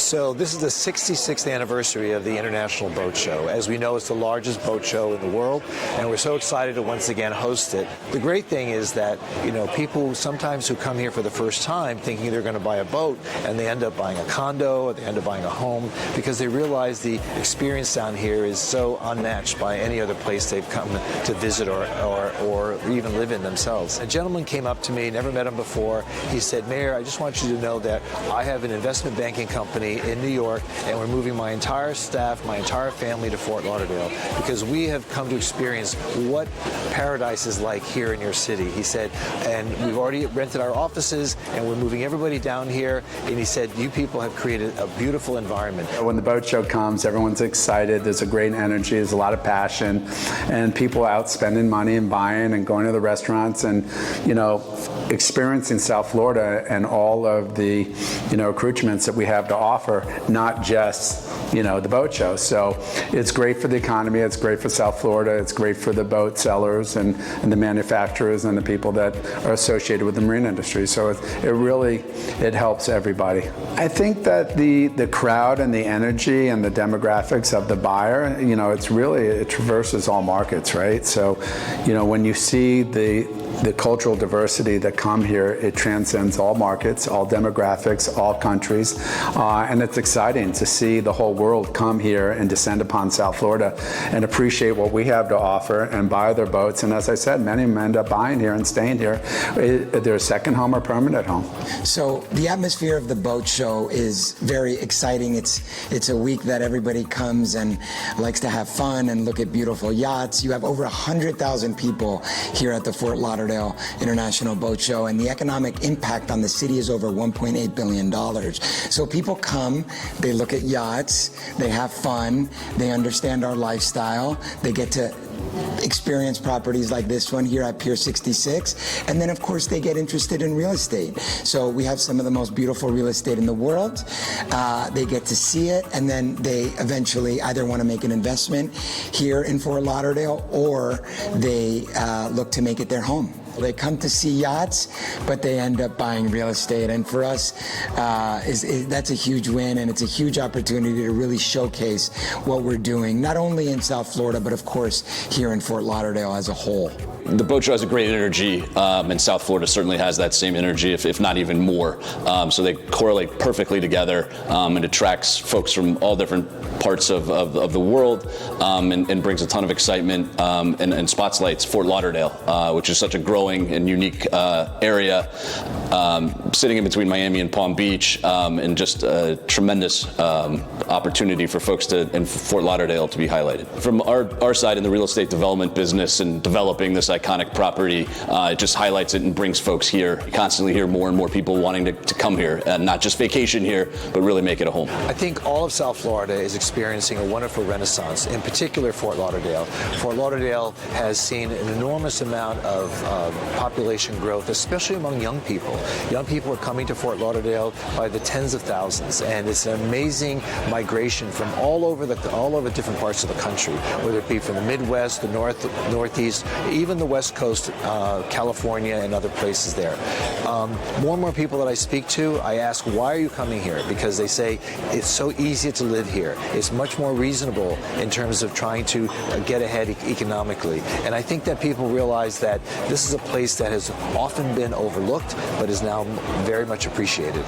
So this is the 66th anniversary of the International Boat Show. As we know, it's the largest boat show in the world, and we're so excited to once again host it. The great thing is that, people sometimes who come here for the first time thinking they're going to buy a boat, and they end up buying a condo, or they end up buying a home, because they realize the experience down here is so unmatched by any other place they've come to visit or even live in themselves. A gentleman came up to me, never met him before. He said, "Mayor, I just want you to know that I have an investment banking company in New York, and we're moving my entire staff, my entire family to Fort Lauderdale because we have come to experience what paradise is like here in your city." He said, "And we've already rented our offices, and we're moving everybody down here." And he said, "You people have created a beautiful environment." When the boat show comes, everyone's excited. There's a great energy. There's a lot of passion, and people out spending money and buying and going to the restaurants and, experiencing South Florida and all of the, accoutrements that we have to offer, not just, the boat show. So it's great for the economy. It's great for South Florida. It's great for the boat sellers and the manufacturers and the people that are associated with the marine industry. So it helps everybody. I think that the crowd and the energy and the demographics of the buyer, it traverses all markets, right? So, when you see the cultural diversity that come here, it transcends all markets, all demographics, all countries, and it's exciting to see the whole world come here and descend upon South Florida and appreciate what we have to offer and buy their boats. And as I said, many of them end up buying here and staying here. They're a second home or permanent home. So the atmosphere of the boat show is very exciting. It's a week that everybody comes and likes to have fun and look at beautiful yachts. You have over 100,000 people here at the Fort Lauderdale International Boat Show, and the economic impact on the city is over $1.8 billion. So people come, they look at yachts, they have fun, they understand our lifestyle, they get to experience properties like this one here at Pier 66, and then of course they get interested in real estate. So we have some of the most beautiful real estate in the world. They get to see it, and then they eventually either want to make an investment here in Fort Lauderdale, or they look to make it their home. They come to see yachts, but they end up buying real estate. And for us, that's a huge win, and it's a huge opportunity to really showcase what we're doing, not only in South Florida, but of course here in Fort Lauderdale as a whole. The boat show has a great energy, and South Florida certainly has that same energy, if not even more. So they correlate perfectly together, and attracts folks from all different parts of the world, and brings a ton of excitement, and spotlights Fort Lauderdale, which is such a growing and unique area, sitting in between Miami and Palm Beach, and just a tremendous opportunity for folks in Fort Lauderdale to be highlighted. From our side in the real estate development business and developing this iconic property, it just highlights it and brings folks here. You constantly hear more and more people wanting to come here, and not just vacation here, but really make it a home. I think all of South Florida is experiencing a wonderful renaissance, in particular Fort Lauderdale. Fort Lauderdale has seen an enormous amount of population growth, especially among young people. Young people are coming to Fort Lauderdale by the tens of thousands, and it's an amazing migration from all over different parts of the country, whether it be from the Midwest, the Northeast, even the West Coast, California, and other places there. More and more people that I speak to, I ask, why are you coming here? Because they say it's so easy to live here. It's much more reasonable in terms of trying to get ahead economically. And I think that people realize that this is a place that has often been overlooked, but is now very much appreciated.